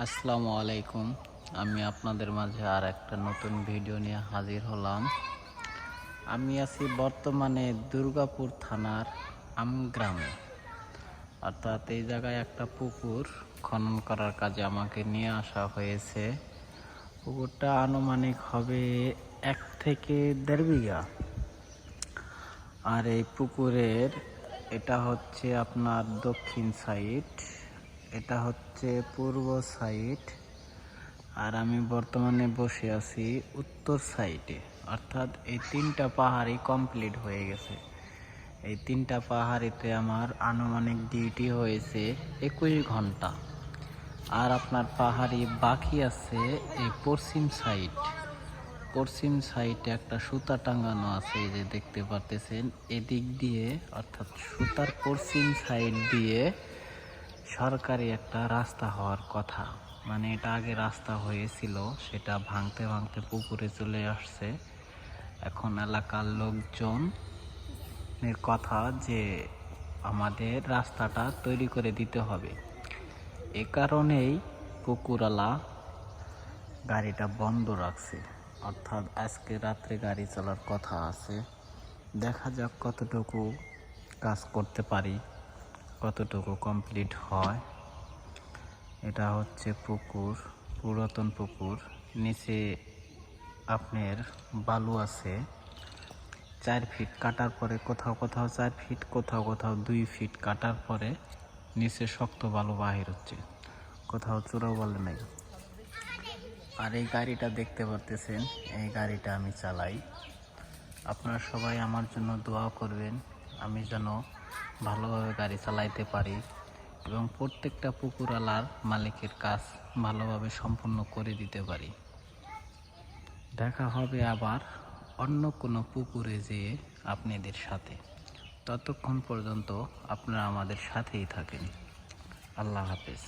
আসসালামু আলাইকুম। আমি আপনাদের মাঝে আর একটা নতুন ভিডিও নিয়ে হাজির হলাম। আমি আছি বর্তমানে দুর্গাপুর থানার আমগ্রামে, অর্থাৎ এই জায়গায় একটা পুকুর খনন করার কাজে আমাকে নিয়ে আসা হয়েছে। পুকুরটা আনুমানিক হবে 1 থেকে 1.5 বিঘা। আর এই পুকুরের এটা হচ্ছে আপনার দক্ষিণ সাইড, এটা হচ্ছে পূর্ব সাইড, আর আমি বর্তমানে বসে আছি উত্তর সাইডে। অর্থাৎ এই 3টা পাহাড়ই কমপ্লিট হয়ে গেছে। এই 3টা পাহাড়িতে আমার আনুমানিক ডিউটি হয়েছে 21 ঘন্টা। আর আপনার পাহাড়ি বাকি আছে এই পশ্চিম সাইডে একটা সুতা টাঙানো আছে, এই যে দেখতে পারতেছেন। এদিক দিয়ে অর্থাৎ সুতার পশ্চিম সাইড দিয়ে সরকারি একটা রাস্তা হওয়ার কথা। মানে এটা আগে রাস্তা হয়েছিল, সেটা ভাঙতে ভাঙতে পুকুরে চলে আসছে। এখন এলাকার লোকজনের কথা যে আমাদের রাস্তাটা তৈরি করে দিতে হবে। এ কারণেই পুকুরওয়ালা গাড়িটা বন্ধ রাখছে, অর্থাৎ আজকে রাত্রে গাড়ি চলার কথা আছে। দেখা যাক কতটুকু কাজ করতে পারি, কতটুকু কমপ্লিট হয়। এটা হচ্ছে পুকুর, পুরাতন পুকুর। নিচে আপনার বালু আছে 4 ফিট কাটার পরে, কোথাও কোথাও 4 ফিট, কোথাও কোথাও 2 ফিট কাটার পরে নিচে শক্ত বালু বাহির হচ্ছে, কোথাও চূড়াও বলে নাই। আর এই গাড়িটা দেখতে পারতেছেন, এই গাড়িটা আমি চালাই। আপনারা সবাই আমার জন্য দোয়া করবেন, আমি যেন ভালোভাবে গাড়ি চালাইতে পারি এবং প্রত্যেকটা পুকুরওয়ালার মালিকের কাজ ভালোভাবে সম্পূর্ণ করে দিতে পারি। দেখা হবে আবার অন্য কোনো পুকুরে যেয়ে আপনাদের সাথে। ততক্ষণ পর্যন্ত আপনারা আমাদের সাথেই থাকেন। আল্লাহ হাফেজ।